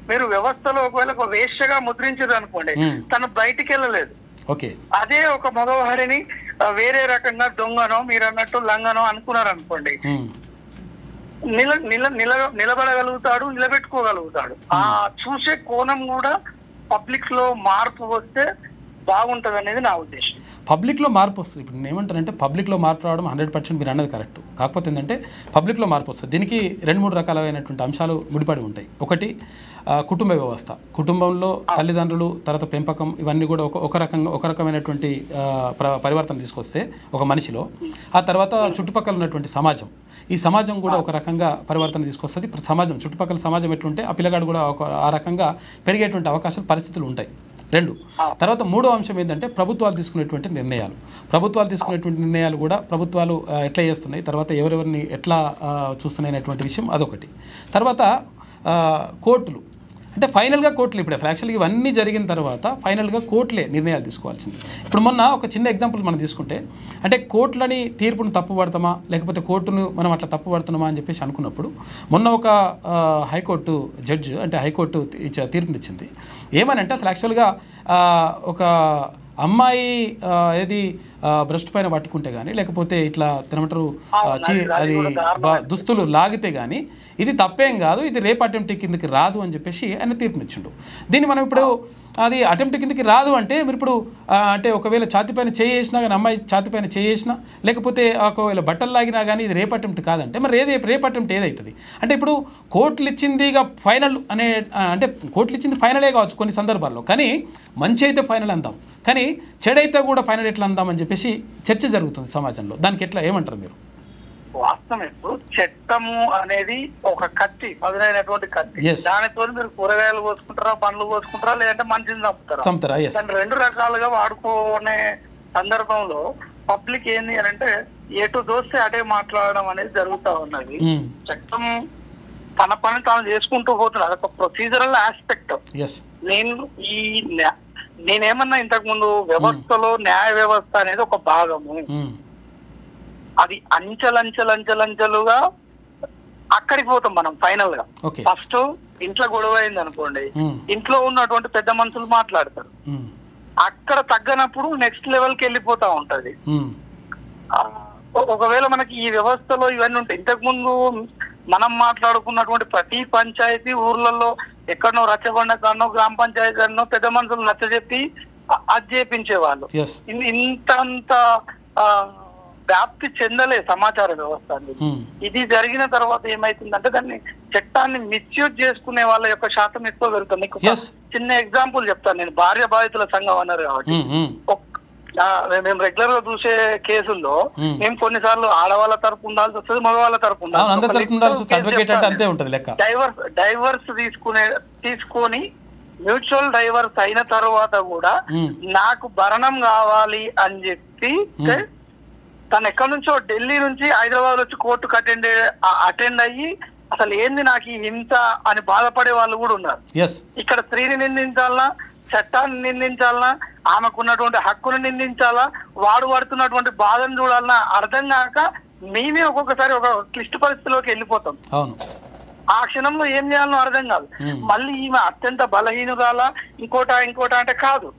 మీరు వ్యవస్థలో ఒకవేళ ఒక వేశ్యగా ముద్రించారు అనుకోండి, తను బయటికి వెళ్ళలేదు. అదే ఒక మగవారిని వేరే రకంగా దొంగనో మీరు అన్నట్టు లంగనో అనుకున్నారు అనుకోండి, నిలబడగలుగుతాడు, నిలబెట్టుకోగలుగుతాడు. ఆ చూసే కోణం కూడా పబ్లిక్ లో మార్పు వస్తే బాగుంటది అనేది నా ఉద్దేశం. పబ్లిక్లో మార్పు వస్తుంది. ఇప్పుడు నేను ఏమంటానంటే పబ్లిక్లో మార్పు రావడం 100% మీరు అన్నది కరెక్ట్. కాకపోతే ఏంటంటే పబ్లిక్లో మార్పు వస్తుంది. దీనికి 2-3 రకాలైనటువంటి అంశాలు ముడిపడి ఉంటాయి. ఒకటి కుటుంబ వ్యవస్థ, కుటుంబంలో తల్లిదండ్రులు, తర్వాత పెంపకం, ఇవన్నీ కూడా ఒక రకమైనటువంటి పరివర్తన తీసుకొస్తే ఒక మనిషిలో, ఆ తర్వాత చుట్టుపక్కల ఉన్నటువంటి సమాజం, ఈ సమాజం కూడా ఒక రకంగా పరివర్తన తీసుకొస్తుంది. సమాజం, చుట్టుపక్కల సమాజం ఎట్లుంటే ఆ పిల్లగాడు కూడా ఆ రకంగా పెరిగేటువంటి అవకాశాలు, పరిస్థితులు ఉంటాయి. 2. తర్వాత 3వ అంశం ఏంటంటే ప్రభుత్వాలు తీసుకునేటువంటి నిర్ణయాలు. ప్రభుత్వాలు తీసుకునేటువంటి నిర్ణయాలు కూడా ప్రభుత్వాలు ఎట్లా చేస్తున్నాయి, తర్వాత ఎవరెవరిని ఎట్లా చూస్తున్నాయి అనేటువంటి విషయం అదొకటి. తర్వాత కోర్టులు, అంటే ఫైనల్గా కోర్టులు, ఇప్పుడు అసలు యాక్చువల్గా ఇవన్నీ జరిగిన తర్వాత ఫైనల్గా కోర్టులే నిర్ణయాలు తీసుకోవాల్సింది. ఇప్పుడు మొన్న ఒక చిన్న ఎగ్జాంపుల్ మనం తీసుకుంటే, అంటే కోర్టులని తీర్పును తప్పుపడతామా లేకపోతే కోర్టును మనం అట్లా తప్పుపడుతున్నామా అని చెప్పేసి అనుకున్నప్పుడు, మొన్న ఒక హైకోర్టు జడ్జి, అంటే హైకోర్టు తీర్పునిచ్చింది. ఏమనంటే అసలు యాక్చువల్గా ఒక అమ్మాయి ఏది బ్రెస్ట్ పైన పట్టుకుంటే కానీ, లేకపోతే ఇట్లా తినమంటారు అది దుస్తులు లాగితే కానీ ఇది తప్పేం కాదు, ఇది రేప్ అటెంప్ట్ కిందకి రాదు అని చెప్పేసి ఆయన తీర్పునిచ్చిండు. దీన్ని మనం ఇప్పుడు అది అటెంప్ట్ కిందకి రాదు అంటే మీరు ఇప్పుడు అంటే ఒకవేళ ఛాతిపైన చేసినా కానీ, అమ్మాయి ఛాతిపైన చేసినా, లేకపోతే ఒకవేళ బట్టలు లాగినా కానీ ఇది రేప్ అటెంప్ట్ కాదంటే మరి రేప్ అటెంప్ట్ ఏదవుతుంది అంటే, ఇప్పుడు కోర్టులు ఇచ్చింది ఇక ఫైనల్ అనే, అంటే కోర్టులు ఇచ్చింది ఫైనలే కావచ్చు కొన్ని సందర్భాల్లో, కానీ మంచి అయితే ఫైనల్ అందాం, కానీ చెడైతే కూడా ఫైనల్ ఎట్లా అందామని చెప్పేసి చర్చ జరుగుతుంది సమాజంలో. దానికి ఎట్లా ఏమంటారు మీరు? వాస్తవం ఇప్పుడు చట్టము అనేది ఒక కత్తి, పదునైనటువంటి కత్తి. దానితో మీరు కూరగాయలు కోసుకుంటారా, పండ్లు కోసుకుంటారా, లేదంటే మనిషిని చంపుతారా? దాన్ని 2 రకాలుగా వాడుకునే సందర్భంలో పబ్లిక్ ఏంది అని అంటే ఎటు దోస్తే అటే మాట్లాడడం అనేది జరుగుతూ ఉన్నది. చట్టం తన పని తాను చేసుకుంటూ పోతున్నారు, అదొక ప్రొసీజరల్ ఆస్పెక్ట్. నేనేమన్నా ఇంతకు ముందు వ్యవస్థలో న్యాయ వ్యవస్థ అనేది ఒక భాగము, అది అంచెలంచెలుగా అక్కడికి పోతాం మనం ఫైనల్ గా. ఫస్ట్ ఇంట్లో గొడవ అయింది అనుకోండి, ఇంట్లో ఉన్నటువంటి పెద్ద మనుషులు మాట్లాడతారు, అక్కడ తగ్గనప్పుడు నెక్స్ట్ లెవెల్ కి వెళ్ళిపోతా ఉంటది. ఒకవేళ మనకి ఈ వ్యవస్థలో ఇవన్నీ ఉంటాయి. ఇంతకు ముందు మనం మాట్లాడుకున్నటువంటి ప్రతి పంచాయతీ ఊర్లలో ఎక్కడనో రచ్చబండ కాడనో గ్రామ పంచాయతీ కాడనో పెద్ద మనుషులు నచ్చజెప్పి అది చేపించేవాళ్ళు. ఇంతంత వ్యాప్తి చెందలే సమాచార వ్యవస్థ అనేది. ఇది జరిగిన తర్వాత ఏమైతుందంటే దాన్ని చట్టాన్ని మిస్యూజ్ చేసుకునే వాళ్ళ యొక్క శాతం ఎక్కువ పెరుగుతుంది. మీకు చిన్న ఎగ్జాంపుల్ చెప్తాను నేను. భార్య బాధితుల సంఘం అన్నారు కాబట్టి మేము రెగ్యులర్ గా చూసే కేసుల్లో మేము కొన్నిసార్లు ఆడవాళ్ళ తరపు ఉండాల్సి వస్తుంది, మగవాళ్ళ తరపు ఉండాల్సి. డైవర్స్ తీసుకొని మ్యూచువల్ డైవర్స్ అయిన తర్వాత కూడా నాకు భరణం కావాలి అని చెప్పి తను ఎక్కడి నుంచో ఢిల్లీ నుంచి హైదరాబాద్ వచ్చి కోర్టుకు అటెండ్ అయ్యి అసలు ఏంది నాకు ఈ హింస అని బాధపడే వాళ్ళు కూడా ఉన్నారు. ఇక్కడ స్త్రీని నిందించాలనా, చట్టాన్ని నిందించాలనా, ఆమెకున్నటువంటి హక్కును నిందించాలా, వాడు పడుతున్నటువంటి బాధను చూడాలన్నా అర్థం కాక మేమే ఒక్కొక్కసారి ఒక క్లిష్ట పరిస్థితిలోకి వెళ్ళిపోతాం. ఆ క్షణంలో ఏం చేయాలనో అర్థం కాదు. మళ్ళీ ఈమె అత్యంత బలహీనురాలా ఇంకోట అంటే కాదు.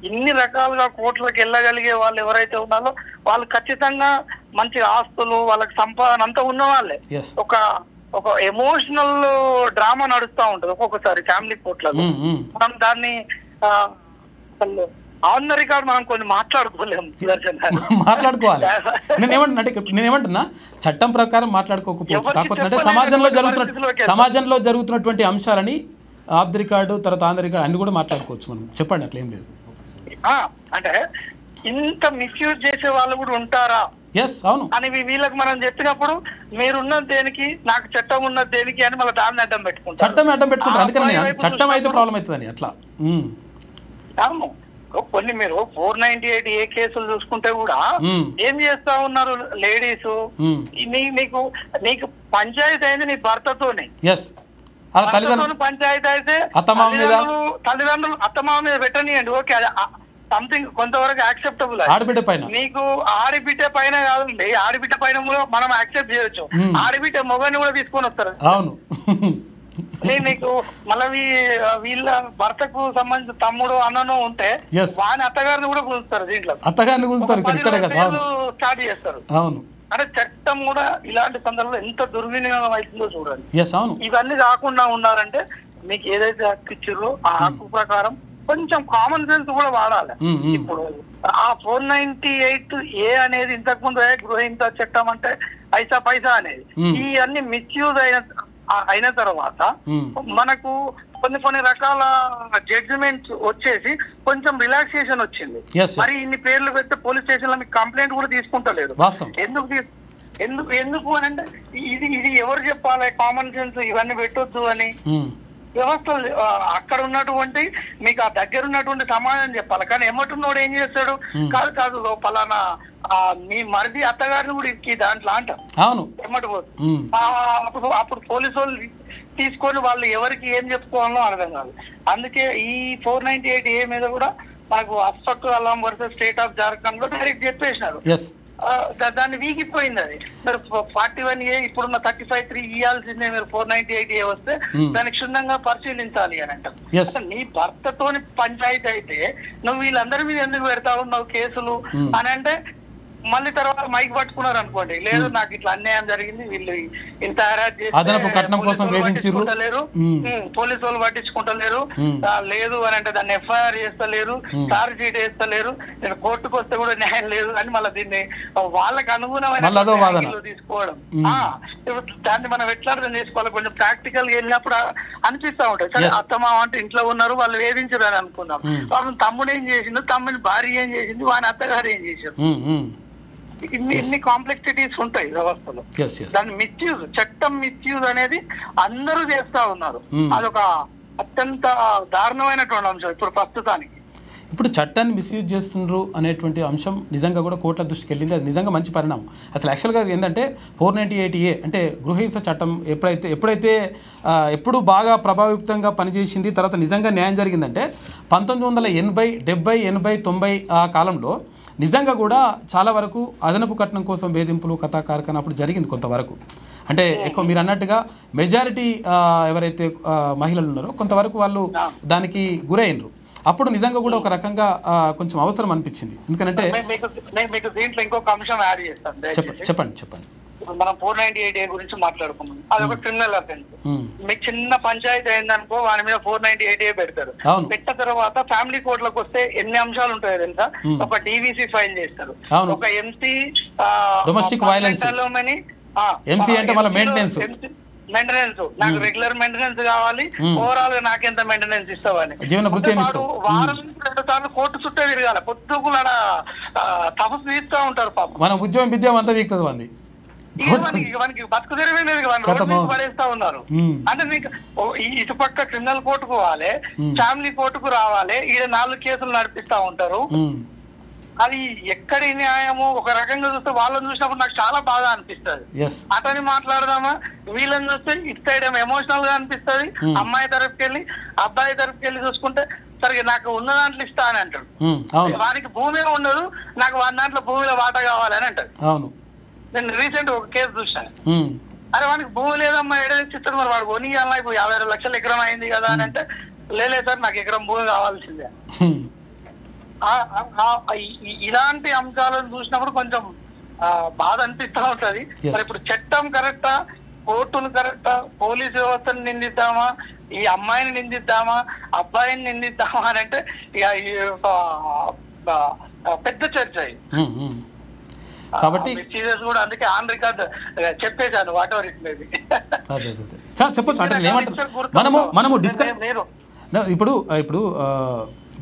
ఇన్ని రకాలుగా కోర్టులకు వెళ్ళగలిగే వాళ్ళు ఎవరైతే ఉన్నారో వాళ్ళు ఖచ్చితంగా మంచి ఆస్తులు, వాళ్ళకి సంపాదన అంతా ఉన్న వాళ్ళే. ఒక ఎమోషనల్ డ్రామా నడుస్తూ ఉంటది ఒక్కొక్కసారి ఫ్యామిలీ కోర్టులలో. మనం దాన్ని ఆన్ రికార్డ్ మనం కొన్ని మాట్లాడుకోవాలి. నేనేమంటున్నా చట్టం ప్రకారం మాట్లాడుకోకపోవచ్చు, కాకపోతే అంటే సమాజంలో జరుగుతున్నటువంటి అంశాలని ఆఫ్ ది రికార్డు తర్వాత ఆన్ ది రికార్డు అన్ని కూడా మాట్లాడుకోవచ్చు మనం. చెప్పండి, అట్లా ఏం లేదు. అంటే ఇంత మిస్యూజ్ చేసే వాళ్ళు కూడా ఉంటారా అని వీళ్ళకి మనం చెప్పినప్పుడు మీరున్నది దేనికి, నాకు చట్టం ఉన్నది దేనికి అని మళ్ళీ దాన్ని అడ్డం పెట్టుకుంటారు. చట్టం అయితే ప్రాబ్లం అవుతుందని అట్లా. అవును, కొన్ని మీరు 498A కేసులు చూసుకుంటే కూడా ఏం చేస్తా ఉన్నారు లేడీస్, నీకు పంచాయతీ అయింది నీ భర్తతోనే, పంచాయతీ అయితే తల్లిదండ్రులు అత్తమామ మీద పెట్టనియండి, ఓకే సంథింగ్ కొంతవరకు యాక్సెప్టబుల్. ఆడబిడ్డ పైన నీకు ఆడబిడ్డ పైన కాదండి, ఆడబిడ్డ పైన మనం యాక్సెప్ట్ చేయొచ్చు, ఆడబిడ్డ మొగని కూడా తీసుకొని వస్తారు. అవును, నీకు మళ్ళీ వీళ్ళ భర్తకు సంబంధించిన తమ్ముడు అన్నను ఉంటే వాని అత్తగారిని కూడా కూలుస్తారు, దీంట్లో అత్తగారిని స్టార్ట్ చేస్తారు. అవును, అంటే చట్టం కూడా ఇలాంటి సందర్భంలో ఎంత దుర్వినియోగం అవుతుందో చూడండి. ఇవన్నీ కాకుండా ఉండాలంటే మీకు ఏదైతే హక్కు ఇచ్చారో ఆ హక్కు ప్రకారం కొంచెం కామన్ సెన్స్ కూడా వాడాలి. ఇప్పుడు ఆ 498A అనేది ఇంతకు ముందు గృహహింస చట్టం అంటే ఐసా పైసా అనేది ఈ అన్ని మిస్యూజ్ అయిన తర్వాత మనకు కొన్ని రకాల జడ్జిమెంట్స్ వచ్చేసి కొంచెం రిలాక్సేషన్ వచ్చింది. మరి ఇన్ని పేర్లు పెడితే పోలీస్ స్టేషన్ లో మీకు కంప్లైంట్ కూడా తీసుకుంటలేదు. ఎందుకు అని అంటే ఇది ఎవరు చెప్పాలి? కామన్ సెన్స్ ఇవన్నీ పెట్టొద్దు అని వ్యవస్థలు అక్కడ ఉన్నటువంటి మీకు ఆ దగ్గర ఉన్నటువంటి సమాజం చెప్పాలి. కానీ ఎమ్మటున్నోడు ఏం చేస్తాడు? కాదు పలానా మీ మరిది అత్తగారిని కూడా ఇరికి దాంట్లో అంటారు. అప్పుడు పోలీసు వాళ్ళు తీసుకొని వాళ్ళు ఎవరికి ఏం చెప్పుకోవాలో అర్థం కాదు. అందుకే ఈ 498A మీద కూడా మనకు అస్ఫక్ అల్లాం వర్సెస్ స్టేట్ ఆఫ్ జార్ఖండ్ లో డైరెక్ట్ చెప్పేసినారు. దాన్ని వీగిపోయింది. అది మీరు 41A ఇప్పుడున్న 35(3) ఇవ్వాల్సిందే. మీరు 498A వస్తే దాన్ని క్షుణ్ణంగా పరిశీలించాలి అని అంటారు. నీ భర్తతోని పంచాయతీ అయితే నువ్వు వీళ్ళందరి మీద ఎందుకు పెడతా ఉన్నావు కేసులు అని అంటే మళ్ళీ తర్వాత మైక్ పట్టుకున్నారు అనుకోండి, లేదు నాకు ఇట్లా అన్యాయం జరిగింది, వీళ్ళు ఇంత హెరాస్ చేసి పోలీసు వాళ్ళు పట్టించుకుంటలేరు, లేదు అని అంటే దాన్ని FIR చేస్తలేరు, చార్జ్ షీట్ వేస్తలేరు, నేను కోర్టుకు వస్తే కూడా న్యాయం లేదు అని మళ్ళీ దీన్ని వాళ్ళకి అనుగుణమైన తీసుకోవడం. దాన్ని మనం ఎట్లా అర్థం చేసుకోవాలి? కొంచెం ప్రాక్టికల్ గా వెళ్ళినప్పుడు అనిపిస్తా ఉంటాయి. సరే అత్తమా అంటే ఇంట్లో ఉన్నారు, వాళ్ళు వేధించరు అని అనుకుందాం. వాళ్ళు తమ్ముడు ఏం చేసిండు, తమ్ముని భార్య ఏం చేసింది, వాని అత్తగారు ఏం చేశారు, ఇన్ని కాంప్లెక్సిటీస్ ఉంటాయి వ్యవస్థలో. దాని మిస్యూజ్, చట్టం మిస్యూజ్ అనేది అందరూ చేస్తా ఉన్నారు. అదొక అత్యంత దారుణమైనటువంటి అంశం ఇప్పుడు ప్రస్తుతానికి. ఇప్పుడు చట్టాన్ని మిస్యూజ్ చేస్తుండ్రు అనేటువంటి అంశం నిజంగా కూడా కోర్టుల దృష్టికి వెళ్ళింది. అది నిజంగా మంచి పరిణామం. అసలు యాక్చువల్గా ఏంటంటే 498A అంటే గృహహింస చట్టం ఎప్పుడైతే ఎప్పుడు బాగా ప్రభావితంగా పనిచేసింది, తర్వాత నిజంగా న్యాయం జరిగిందంటే 1980, 70, 80, 90 ఆ కాలంలో నిజంగా కూడా చాలా వరకు అదనపు కట్నం కోసం వేధింపులు కథా కార్ఖాన అప్పుడు జరిగింది కొంతవరకు. అంటే ఎక్కువ మీరు అన్నట్టుగా మెజారిటీ ఎవరైతే మహిళలు ఉన్నారో కొంతవరకు వాళ్ళు దానికి గురైనరు. అప్పుడు నిజంగా కూడా ఒక రకంగా కొంచెం అవసరం అనిపించింది. ఎందుకంటే మీకు దీంట్లో ఇంకొక అంశం యాడ్ చేస్తాను. చెప్పండి. మనం 498A గురించి మాట్లాడుకున్నాం. అదొక క్రిమినల్ అఫెన్స్. మీకు చిన్న పంచాయతీ అయిందనుకో వాని మీద 498A పెడతారు. పెట్టిన తర్వాత ఫ్యామిలీ కోర్టులకు వస్తే ఎన్ని అంశాలు ఉంటాయో తెలుసా? ఒక DVC ఫైల్ చేస్తారు, ఒక MC డొమెస్టిక్ వైలెన్స్, MC అంటే మళ్ళీ మెయింటెనెన్స్, నాకు రెగ్యులర్ మెయింటెనెన్స్ కావాలి, ఓవరాల్ గా నాకెంత మెయింటెనెన్స్ ఇస్తావని వారం 2 సార్లు కోర్టు చుట్టే తిరగాలి. పొద్దుకులు తపస్సు తీస్తూ ఉంటారు పాపం. మన ఉద్యోగం విద్య అంతా వీక్తుంది వాడిని, మనకి బతుకు తెరవేలేదు, పడేస్తా ఉన్నారు. అంటే మీకు ఇటుపక్క క్రిమినల్ కోర్టుకు పోవాలి, ఫ్యామిలీ కోర్టుకు రావాలి, ఈడ 4 కేసులు నడిపిస్తా ఉంటారు. అది ఎక్కడి న్యాయము? ఒక రకంగా చూస్తే వాళ్ళని చూసినప్పుడు నాకు చాలా బాగా అనిపిస్తుంది. అతని మాట్లాడదామా, వీళ్ళని చూస్తే ఇటు సైడ్ ఏమో ఎమోషనల్ గా అనిపిస్తుంది. అమ్మాయి తరపుకెళ్ళి అబ్బాయి తరపుకెళ్ళి చూసుకుంటే సరే నాకు ఉన్న దాంట్లో ఇస్తా అని అంటాడు. వానికి భూమి ఉండదు, నాకు వాని దాంట్లో భూమిలో వాటా కావాలని అంటాడు. నేను రీసెంట్ ఒక కేసు చూసాను. అరే వానికి భూమి లేదమ్మా, ఏడాది మరి వాడు కొని ఇప్పుడు 52 లక్షలు ఎకరం అయింది కదా అని అంటే, లేదు సార్ నాకు ఎకరం భూమి కావాల్సిందే. ఇలాంటి అంశాలను చూసినప్పుడు కొంచెం బాధ అనిపిస్తూ ఉంటది. మరి ఇప్పుడు చట్టం కరెక్టా, కోర్టులు కరెక్టా, పోలీసు వ్యవస్థను నిందిద్దామా, ఈ అమ్మాయిని నిందిద్దామా, అబ్బాయిని నిందిద్దామా అని అంటే పెద్ద చర్చ కాబట్టి కూడా. అందుకే ఆన్ రికార్డ్ చెప్పేశాను వాట్ ఎవర్ ఇట్ మేబీ. చెప్పొచ్చు అంటే మనము డిస్కస్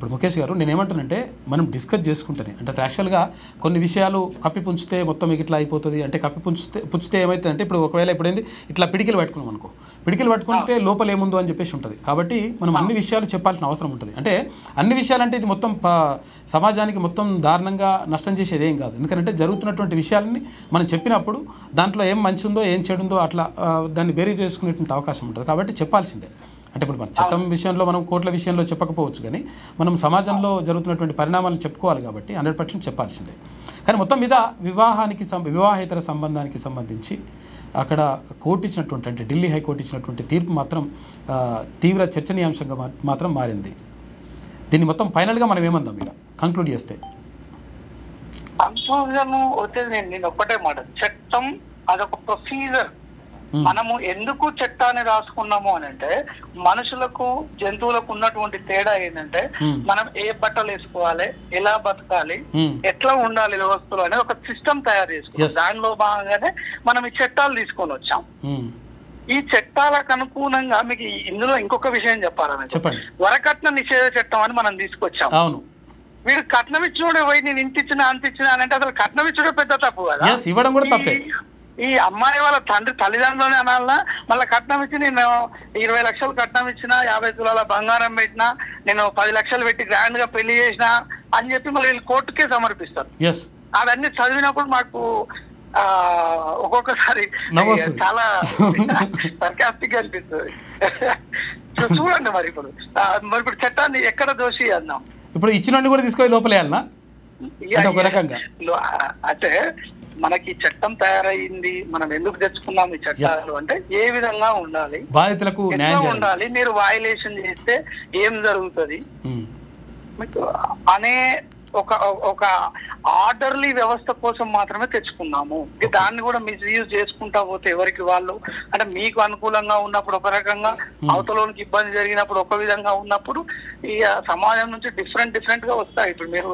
ఇప్పుడు ముఖేష్ గారు నేనేమంటానంటే మనం డిస్కస్ చేసుకుంటానే అంటే యాక్చువల్గా కొన్ని విషయాలు కప్పిపుంచితే మొత్తం మీకు ఇట్లా అయిపోతుంది. అంటే పుంచితే ఏమవుతుందంటే ఇప్పుడు ఒకవేళ ఇప్పుడేంది ఇట్లా పిడికిలు పట్టుకున్నాం అనుకో, పిడికిలు పట్టుకుంటే లోపల ఏముందో అని చెప్పేసి ఉంటుంది. కాబట్టి మనం అన్ని విషయాలు చెప్పాల్సిన అవసరం ఉంటుంది. అంటే అన్ని విషయాలంటే ఇది మొత్తం సమాజానికి మొత్తం దారుణంగా నష్టం చేసేది ఏం కాదు. ఎందుకంటే జరుగుతున్నటువంటి విషయాలని మనం చెప్పినప్పుడు దాంట్లో ఏం మంచి ఉందో ఏం చెడు ఉందో అట్లా దాన్ని బేరీ చేసుకునేటువంటి అవకాశం ఉంటుంది. కాబట్టి చెప్పాల్సిందే. అంటే ఇప్పుడు మన చట్టం విషయంలో మనం కోర్టుల విషయంలో చెప్పకపోవచ్చు, కానీ మనం సమాజంలో జరుగుతున్నటువంటి పరిణామాలను చెప్పుకోవాలి కాబట్టి 100% చెప్పాల్సిందే. కానీ మొత్తం మీద వివాహేతర సంబంధానికి సంబంధించి అక్కడ కోర్టు ఇచ్చినటువంటి అంటే ఢిల్లీ హైకోర్టు ఇచ్చినటువంటి తీర్పు మాత్రం తీవ్ర చర్చనీయాంశంగా మాత్రం మారింది. దీన్ని మొత్తం ఫైనల్గా మనం ఏమందాం ఇక కంక్లూడ్ చేస్తే? నేను ఒక్కటే మాట, చట్టం అదొక ప్రొసీజర్. మనము ఎందుకు చట్టాన్ని రాసుకున్నాము అని అంటే మనుషులకు జంతువులకు ఉన్నటువంటి తేడా ఏంటంటే మనం ఏ బట్టలు వేసుకోవాలి, ఎలా బతకాలి, ఎట్లా ఉండాలి వ్యవస్థలు అనేది ఒక సిస్టమ్ తయారు చేసుకున్నాం. దానిలో భాగంగానే మనం ఈ చట్టాలు తీసుకొని వచ్చాం. ఈ చట్టాలకు అనుగుణంగా మీకు ఇందులో ఇంకొక విషయం చెప్పాలని, వరకట్న నిషేధ చట్టం అని మనం తీసుకొచ్చాం. వీడు కట్నం ఇచ్చినోడు పోయి నేను ఇంత ఇచ్చినా అంత ఇచ్చినా అంటే అసలు కట్నం ఇచ్చడం పెద్ద తప్పు కదా. ఇవ్వడం కూడా తప్పే. ఈ అమ్మాయి వాళ్ళ తల్లిదండ్రులనే అనాలన్నా, మళ్ళీ కట్నం ఇచ్చి నేను 20 లక్షలు కట్నం ఇచ్చినా, 50 తులాల బంగారం పెట్టినా, నేను 10 లక్షలు పెట్టి గ్రాండ్ గా పెళ్లి చేసినా అని చెప్పి మళ్ళీ వీళ్ళు కోర్టుకే సమర్పిస్తారు. అవన్నీ చదివినప్పుడు మాకు ఒక్కొక్కసారి చాలా సర్కాస్టిక్ అనిపిస్తుంది. చూడండి మరి ఇప్పుడు చట్టాన్ని ఎక్కడ దోషి అన్నాం. ఇప్పుడు ఇచ్చిన కూడా తీసుకొని లోపలేయాలనా అంటే మనకి చట్టం తయారైంది, మనం ఎందుకు తెచ్చుకున్నాం ఈ చట్టాలు అంటే ఏ విధంగా ఉండాలి, బాధితులకు ఉండాలి, మీరు వయలేషన్ చేస్తే ఏం జరుగుతుంది అనే ఒక ఆర్డర్లీ వ్యవస్థ కోసం మాత్రమే తెచ్చుకున్నాము. దాన్ని కూడా మిస్యూజ్ చేసుకుంటా పోతే ఎవరికి వాళ్ళు అంటే మీకు అనుకూలంగా ఉన్నప్పుడు ఒక రకంగా, అవతలోనికి ఇబ్బంది జరిగినప్పుడు ఒక విధంగా ఉన్నప్పుడు ఈ సమాజం నుంచి డిఫరెంట్ గా వస్తాయి. ఇప్పుడు మీరు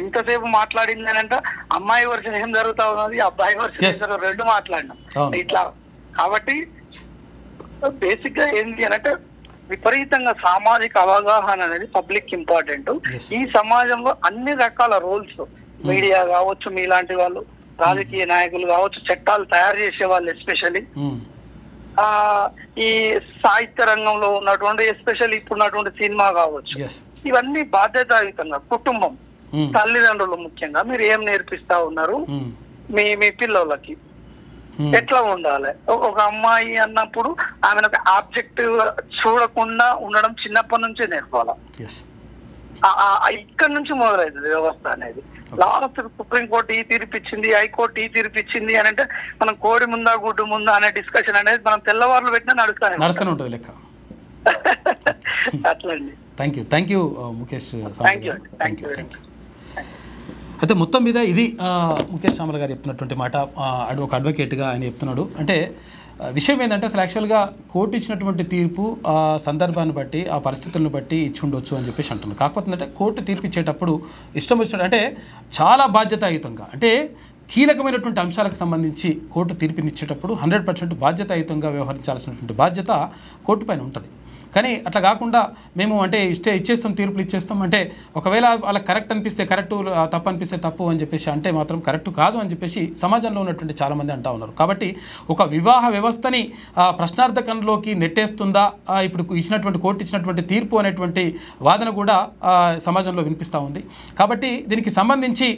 ఇంతసేపు మాట్లాడింది అని అంటే అమ్మాయి వర్షన్ ఏం జరుగుతా ఉన్నది, అబ్బాయి వర్షన్ రెండు మాట్లాడినాం ఇట్లా. కాబట్టి బేసిక్ గా ఏంటి అని అంటే విపరీతంగా సామాజిక అవగాహన అనేది పబ్లిక్ ఇంపార్టెంట్. ఈ సమాజంలో అన్ని రకాల రోల్స్, మీడియా కావచ్చు, మీలాంటి వాళ్ళు, రాజకీయ నాయకులు కావచ్చు, చట్టాలు తయారు చేసే వాళ్ళు, ఎస్పెషల్లీ ఈ సాహిత్య రంగంలో ఉన్నటువంటి, ఎస్పెషల్లీ ఇప్పుడున్నటువంటి సినిమా కావచ్చు, ఇవన్నీ బాధ్యతాయుతంగా కుటుంబం, తల్లిదండ్రులు ముఖ్యంగా మీరు ఏం నేర్పిస్తా ఉన్నారు మీ పిల్లలకి, ఎట్లా ఉండాలి. ఒక అమ్మాయి అన్నప్పుడు ఆమెను ఒక ఆబ్జెక్టివ్ చూడకుండా ఉండడం చిన్నప్పటి నుంచే నేర్పాలి. ఇక్కడ నుంచి మొదలవుతుంది వ్యవస్థ అనేది. లాస్ట్ సుప్రీంకోర్టు ఈ తీర్పిచ్చింది, హైకోర్టు ఈ తీర్పిచ్చింది అని అంటే మనం కోడి ముందా గుడ్డు ముందా అనే డిస్కషన్ అనేది మనం తెల్లవారులు పెట్టినా నడుస్తూనే ఉంటుంది లెక్క. అట్లండి. Thank you Mukesh. అయితే మొత్తం మీద ఇది ముఖేష్ సామల గారు చెప్తున్నటువంటి మాట. ఒక అడ్వకేట్గా ఆయన చెప్తున్నాడు. అంటే విషయం ఏంటంటే అసలు యాక్చువల్గా కోర్టు ఇచ్చినటువంటి తీర్పు ఆ సందర్భాన్ని బట్టి, ఆ పరిస్థితులను బట్టి ఇచ్చి ఉండొచ్చు అని చెప్పేసి అంటున్నారు. కాకపోతే అంటే కోర్టు తీర్పు ఇచ్చేటప్పుడు ఇష్టం వచ్చినట్టు అంటే చాలా బాధ్యతాయుతంగా, అంటే కీలకమైనటువంటి అంశాలకు సంబంధించి కోర్టు తీర్పునిచ్చేటప్పుడు 100% బాధ్యతాయుతంగా వ్యవహరించాల్సినటువంటి బాధ్యత కోర్టు పైన ఉంటుంది. కానీ అట్లా కాకుండా మేము అంటే ఇచ్చేస్తాం, తీర్పులు ఇచ్చేస్తాం అంటే ఒకవేళ వాళ్ళకి కరెక్ట్ అనిపిస్తే కరెక్టు, తప్పు అనిపిస్తే తప్పు అని చెప్పేసి అంటే మాత్రం కరెక్ట్ కాదు అని చెప్పేసి సమాజంలో ఉన్నటువంటి చాలామంది అంటూ ఉన్నారు. కాబట్టి ఒక వివాహ వ్యవస్థని ప్రశ్నార్థకంలోకి నెట్టేస్తుందా ఇప్పుడు ఇచ్చినటువంటి కోర్టు ఇచ్చినటువంటి తీర్పు అనేటువంటి వాదన కూడా సమాజంలో వినిపిస్తూ ఉంది. కాబట్టి దీనికి సంబంధించి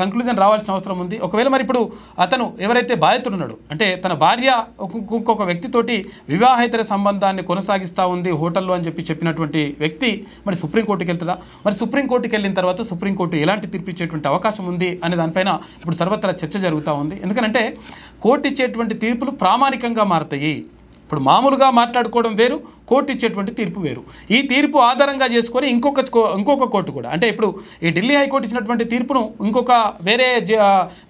కంక్లూజన్ రావాల్సిన అవసరం ఉంది. ఒకవేళ మరి ఇప్పుడు అతను ఎవరైతే బాధితుడు ఉన్నాడు అంటే తన భార్య ఇంకొక వ్యక్తితోటి వివాహేతర సంబంధాన్ని కొనసాగిస్తూ ఉంది హోటల్లో అని చెప్పినటువంటి వ్యక్తి మరి సుప్రీంకోర్టుకి వెళ్తుందా, మరి సుప్రీంకోర్టుకి వెళ్ళిన తర్వాత సుప్రీంకోర్టు ఎలాంటి తీర్పు ఇచ్చేటువంటి అవకాశం ఉంది అనే దానిపైన ఇప్పుడు సర్వత్రా చర్చ జరుగుతూ ఉంది. ఎందుకంటే కోర్టు ఇచ్చేటువంటి తీర్పులు ప్రామాణికంగా మారుతాయి. ఇప్పుడు మామూలుగా మాట్లాడుకోవడం వేరు, కోర్టు ఇచ్చేటువంటి తీర్పు వేరు. ఈ తీర్పు ఆధారంగా చేసుకొని ఇంకొక కోర్టు కూడా అంటే ఇప్పుడు ఈ ఢిల్లీ హైకోర్టు ఇచ్చినటువంటి తీర్పును ఇంకొక వేరే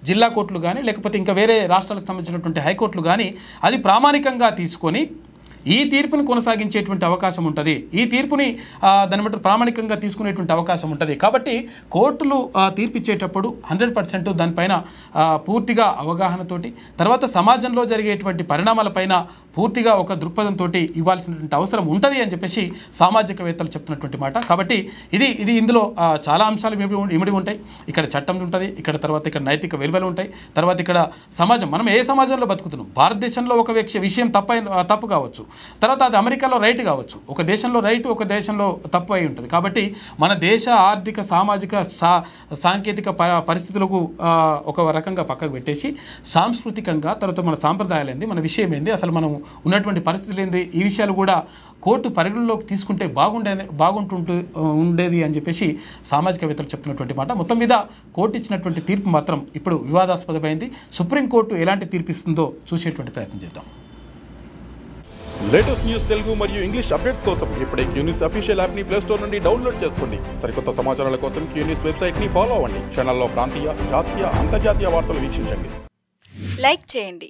జిల్లా కోర్టులు కానీ లేకపోతే ఇంకా వేరే రాష్ట్రాలకు సంబంధించినటువంటి హైకోర్టులు కానీ అది ప్రామాణికంగా తీసుకొని ఈ తీర్పుని కొనసాగించేటువంటి అవకాశం ఉంటుంది. ఈ తీర్పుని దాన్ని బట్టి ప్రామాణికంగా తీసుకునేటువంటి అవకాశం ఉంటుంది. కాబట్టి కోర్టులు తీర్పు ఇచ్చేటప్పుడు 100% దానిపైన పూర్తిగా అవగాహనతోటి, తర్వాత సమాజంలో జరిగేటువంటి పరిణామాలపైన పూర్తిగా ఒక దృక్పథంతో ఇవ్వాల్సినటువంటి అవసరం ఉంటుంది అని చెప్పేసి సామాజికవేత్తలు చెప్తున్నటువంటి మాట. కాబట్టి ఇది ఇందులో చాలా అంశాలు ఇమిడి ఉంటాయి. ఇక్కడ చట్టం ఉంటుంది, తర్వాత ఇక్కడ నైతిక విలువలు ఉంటాయి, తర్వాత ఇక్కడ సమాజం, మనం ఏ సమాజంలో బతుకుతున్నాం. భారతదేశంలో ఒక విషయం తప్పు కావచ్చు, తర్వాత అది అమెరికాలో రైట్ కావచ్చు. ఒక దేశంలో రైట్, ఒక దేశంలో తప్పు అయి ఉంటుంది. కాబట్టి మన దేశ ఆర్థిక, సామాజిక, సాంకేతిక పరిస్థితులకు ఒక రకంగా పక్కకు పెట్టేసి సాంస్కృతికంగా తర్వాత మన సాంప్రదాయాలు ఏంది, మన విషయం ఏంది, అసలు మనం ఉన్నటువంటి పరిస్థితులు ఏంది, ఈ విషయాలు కూడా కోర్టు పరిగణలోకి తీసుకుంటే ఉండేది అని చెప్పేసి సామాజికవేత్తలు చెప్తున్నటువంటి మాట. మొత్తం మీద కోర్టు ఇచ్చినటువంటి తీర్పు మాత్రం ఇప్పుడు వివాదాస్పదమైంది. సుప్రీంకోర్టు ఎలాంటి తీర్పు ఇస్తుందో చూసేటువంటి ప్రయత్నం చేద్దాం. లేటెస్ట్ న్యూస్ తెలుగు మరియు ఇంగ్లీష్ అప్డేట్స్ కోసం ఇప్పుడే క్యూన్యూస్ అఫీషియల్ యాప్ ని ప్లే స్టోర్ నుండి డౌన్లోడ్ చేసుకోండి. సరికొత్త సమాచారాల కోసం క్యూన్యూస్ వెబ్సైట్ ని ఫాలో అవ్వండి. ఛానల్లో ప్రాంతీయ, జాతీయ, అంతర్జాతీయ వార్తలు వీక్షించండి. లైక్ చేయండి.